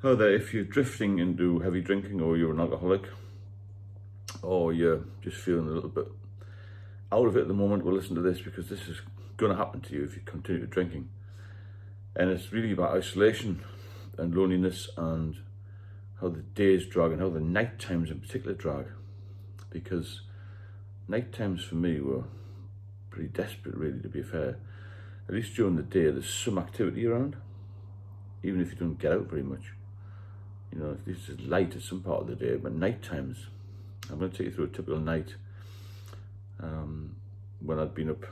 How that if you're drifting into heavy drinking, or you're an alcoholic, or you're just feeling a little bit out of it at the moment, well, listen to this, because this is going to happen to you if you continue drinking. And it's really about isolation and loneliness, and how the days drag, and how the night times in particular drag. Because night times for me were pretty desperate, really, to be fair. At least during the day, there's some activity around, even if you don't get out very much. You know, at least it's light at some part of the day. But night times, I'm going to take you through a typical night when I'd been up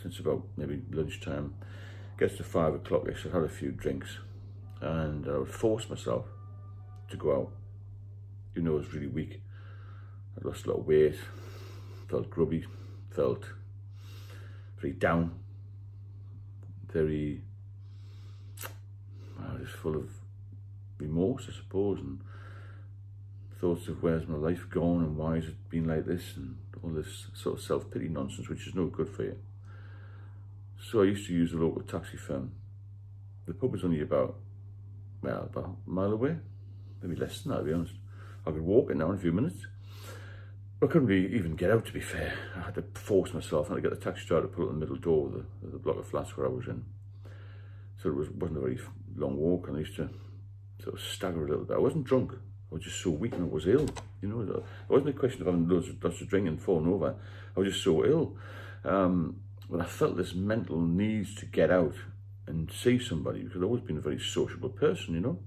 since about maybe lunchtime. Gets to 5 o'clock, I should have had a few drinks, and I would force myself to go out. You know, I was really weak. I'd lost a lot of weight, felt grubby, felt very down, very, just full of remorse, I suppose, and thoughts of where's my life gone, and why has it been like this, and all this sort of self-pity nonsense, which is no good for you. So I used to use a local taxi firm. The pub was only about a mile away, maybe less than that, to be honest. I could walk it now in a few minutes. I couldn't really even get out, to be fair. I had to force myself. I had to get the taxi driver to put it in the middle door of the block of flats where I was in. So it wasn't a very long walk, and I used to sort of stagger a little bit. I wasn't drunk. I was just so weak, and I was ill. You know, it wasn't a question of having lots of drink and falling over. I was just so ill. But I felt this mental need to get out and see somebody, because I've always been a very sociable person, you know.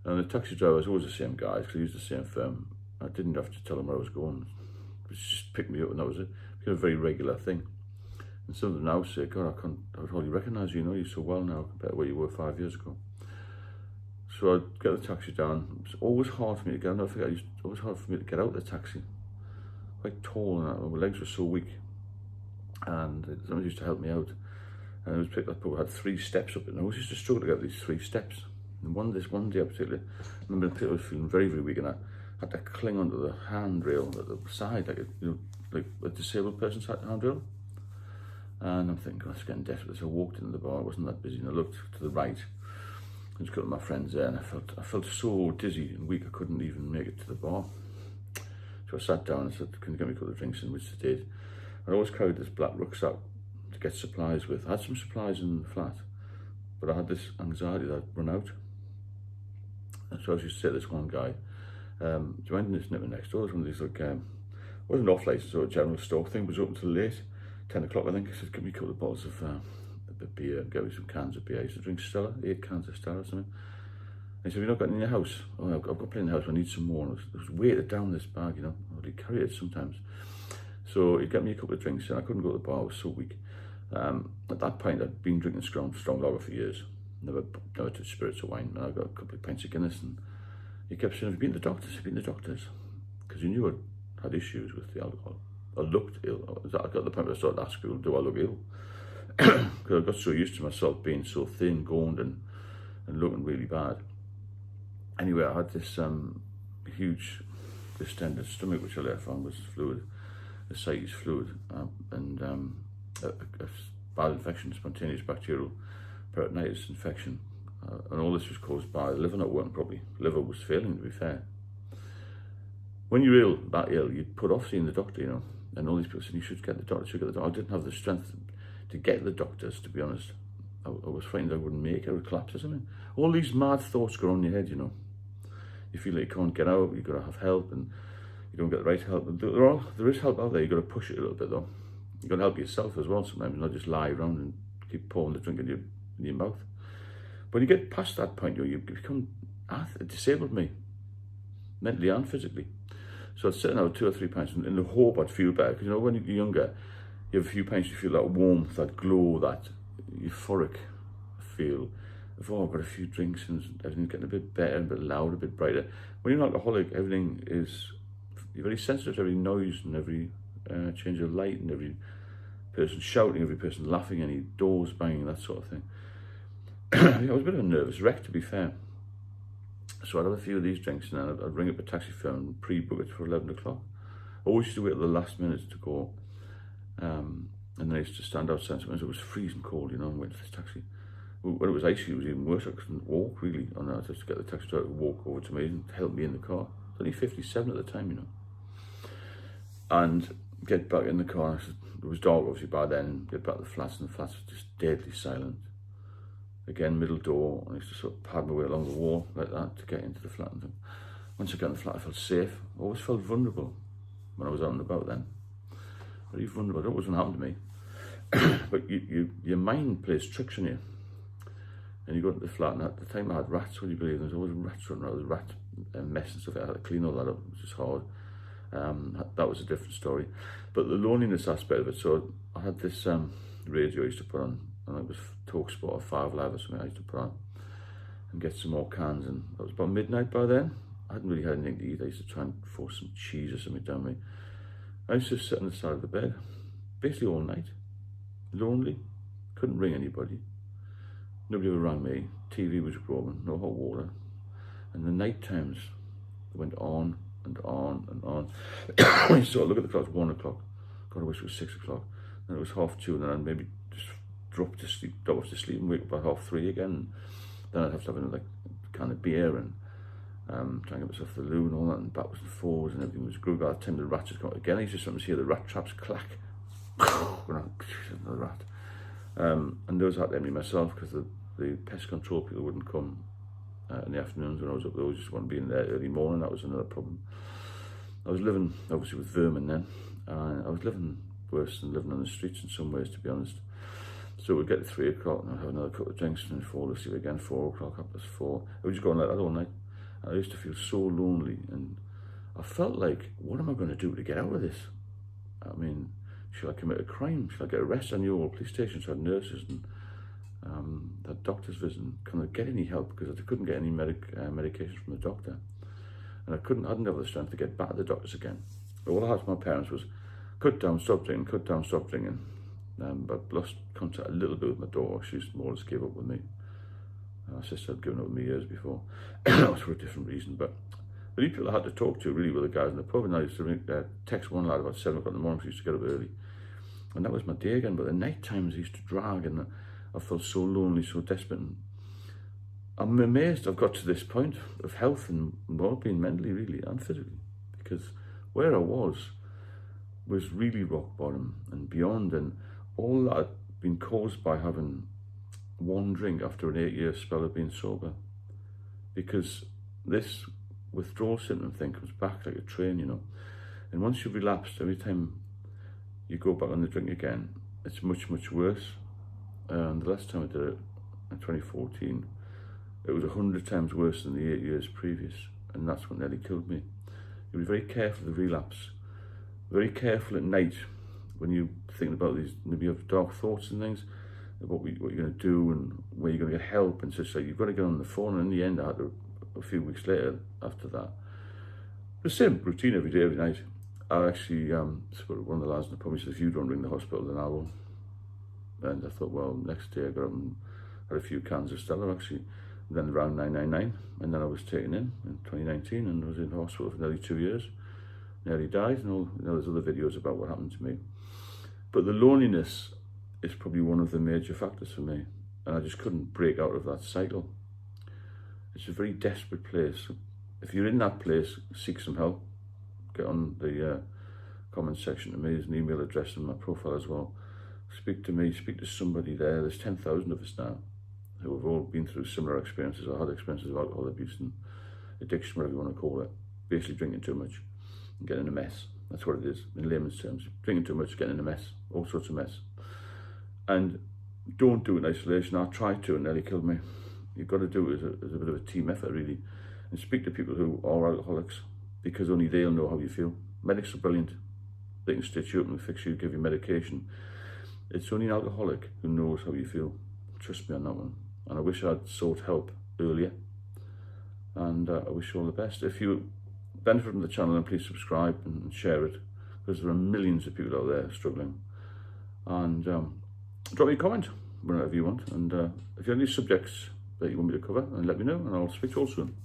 And the taxi driver was always the same guy, because he used the same firm. I didn't have to tell him where I was going. He just picked me up, and that was it. It became a very regular thing. And some of them now say, God, I would hardly recognise you, you know, you're so well now compared to where you were 5 years ago. So I'd get the taxi down. It was always hard for me to get, I'll never forget, it was always hard for me to get out of the taxi. Quite tall, and my legs were so weak. And somebody used to help me out. And it was picked up, I had 3 steps up it, and I always used to struggle to get these 3 steps. And one day I particularly, I remember I was feeling very, very weak, and I had to cling onto the handrail at the side, like a disabled person's handrail. And I'm thinking, God, it's getting desperate. So I walked into the bar, it wasn't that busy, and I looked to the right. I was a couple of my friends there, and I felt so dizzy and weak, I couldn't even make it to the bar. So I sat down and said, can you get me a couple of drinks, in which they did. I always carried this black rucksack to get supplies with. I had some supplies in the flat, but I had this anxiety that I'd run out. And so I used to say to this one guy, do you mind this neighbour next door? It was one of these, like, wasn't off license, so a general store thing, was open till late, 10 o'clock I think. I said, give me a couple of bottles of beer, get me some cans of beer. I used to drink Stella, 8 cans of Stella or something. And he said, have you not got any in your house? Oh, I've got plenty in the house, I need some more. And I was weighted down this bag, you know, I would carry it sometimes. So he'd get me a couple of drinks, and I couldn't go to the bar, I was so weak. At that point, I'd been drinking strong lager for years. Never touched spirits or wine, and I got a couple of pints of Guinness, and he kept saying, have you been to the doctors? Have you been to the doctors? Because he knew I had issues with the alcohol. I looked ill. I got to the point where I started asking, do I look ill? Because I got so used to myself being so thin, goned, and looking really bad. Anyway, I had this huge distended stomach, which I later found was fluid, ascites fluid, and a bad infection, spontaneous bacterial peritonitis infection. And all this was caused by the liver not working properly. The liver was failing, to be fair. When you're ill, that ill, you put off seeing the doctor, you know. And all these people said, you should get the doctor, I didn't have the strength to get the doctors, to be honest. I was frightened I wouldn't make it, I would collapse or something. All these mad thoughts go on in your head, you know. You feel like you can't get out, you've got to have help, and you don't get the right help. There is help out there, you've got to push it a little bit though. You've got to help yourself as well sometimes, not just lie around and keep pouring the drink in your mouth. When you get past that point, you become, it disabled me, mentally and physically. So I'd sit out 2 or 3 pints in the hope I'd feel better. Because you know, when you're younger, you have a few pints, you feel that warmth, that glow, that euphoric feel of, oh, I've got a few drinks and everything's getting a bit better, a bit louder, a bit brighter. When you're an alcoholic, everything is, you're very sensitive to every noise and every change of light, and every person shouting, every person laughing, any doors banging, that sort of thing. I was a bit of a nervous wreck, to be fair. So I'd have a few of these drinks, and then I'd ring up a taxi firm and pre-book it for 11 o'clock. I always used to wait at the last minute to go. And then I used to stand outside, sometimes it was freezing cold, you know, and wait for this taxi. When it was icy, it was even worse. I couldn't walk really. And I just get the taxi driver to walk over to me and help me in the car. I was only 57 at the time, you know. And get back in the car. It was dark obviously by then. Get back to the flats, and the flats were just deadly silent. Again, middle door. And I used to sort of pad my way along the wall like that to get into the flat. And once I got in the flat, I felt safe. I always felt vulnerable when I was out and about then. Very vulnerable. That wasn't happened to me. But your mind plays tricks on you. And you go into the flat, and at the time I had rats, would you believe? There was always rats running around, rat mess and stuff. I had to clean all that up, which is hard. That was a different story. But the loneliness aspect of it, so I had this radio I used to put on, and it was TalkSport or 5 Live or something I used to put on, and get some more cans, and it was about midnight by then. I hadn't really had anything to eat. I used to try and force some cheese or something down me. I used to sit on the side of the bed, basically all night, lonely, couldn't ring anybody. Nobody ever rang me. TV was growing, no hot water. And the night times went on and on and on. When you sort of look at the clock, it was 1 o'clock. God, I wish it was 6 o'clock. Then it was 2:30, and then I'd maybe just drop off to sleep and wake up by 3:30 again. And then I'd have to have like a can of beer and try and get myself the loo and all that, and backwards and forwards, and everything was good. By the time the rats had come out again, I used to sometimes hear the rat traps clack. Another rat. And those had to empty myself because the pest control people wouldn't come in the afternoons when I was up there. I just wanted to be in there early morning. That was another problem. I was living obviously with vermin then, and I was living worse than living on the streets in some ways, to be honest. So we'd get to 3 o'clock and I'd have another couple of drinks and then fall asleep again, 4 o'clock, 4:30. I was just going like that all night. And I used to feel so lonely, and I felt like, what am I going to do to get out of this? I mean, should I commit a crime? Should I get arrested? I knew all police stations had nurses and had doctors visiting. Couldn't I get any help because I couldn't get any medication from the doctor, and I didn't have the strength to get back to the doctors again. All I had from my parents was cut down, stop drinking, cut down, stop drinking. But lost contact a little bit with my daughter. She more or less gave up with me. My sister had given up with me years before. That was for a different reason. But the people I had to talk to really were the guys in the pub, and I used to text one lad about 7 o'clock in the morning because he used to get up early. And that was my day again. But the night times used to drag, and I felt so lonely, so desperate. And I'm amazed I've got to this point of health and well-being mentally, really, and physically, because where I was really rock bottom and beyond, and all that had been caused by having one drink after an 8-year spell of being sober. Because this withdrawal symptom thing comes back like a train, you know. And once you've relapsed, every time you go back on the drink again, it's much, much worse. And the last time I did it, in 2014, it was 100 times worse than the 8 years previous. And that's what nearly killed me. You be very careful of the relapse. Very careful at night when you're thinking about these, maybe you have dark thoughts and things, about what you're going to do and where you're going to get help and such. Like, you've got to get on the phone. And in the end, I had to, a few weeks later after that, the same routine every day, every night. I actually, one of the lads in the pub, he said, if you don't ring the hospital, then I will. And I thought, well, next day I got up and had a few cans of Stella, actually. And then around 999, and then I was taken in 2019, and I was in hospital for nearly 2 years. Nearly died, and all, you know, there's other videos about what happened to me. But the loneliness is probably one of the major factors for me, and I just couldn't break out of that cycle. It's a very desperate place. If you're in that place, seek some help. Get on the comment section to me. There's an email address in my profile as well. Speak to me, speak to somebody there. There's 10,000 of us now who have all been through similar experiences or had experiences of alcohol abuse and addiction, whatever you want to call it. Basically drinking too much and getting in a mess. That's what it is, in layman's terms. Drinking too much, getting in a mess, all sorts of mess. And don't do it in isolation. I tried to, and nearly killed me. You've got to do it as a bit of a team effort, really. And speak to people who are alcoholics, because only they'll know how you feel. Medics are brilliant. They can stitch you up and fix you, give you medication. It's only an alcoholic who knows how you feel. Trust me on that one. And I wish I'd sought help earlier. And I wish you all the best. If you benefit from the channel, then please subscribe and share it, because there are millions of people out there struggling. And drop me a comment whenever you want. And if you have any subjects that you want me to cover, then let me know, and I'll speak to you all soon.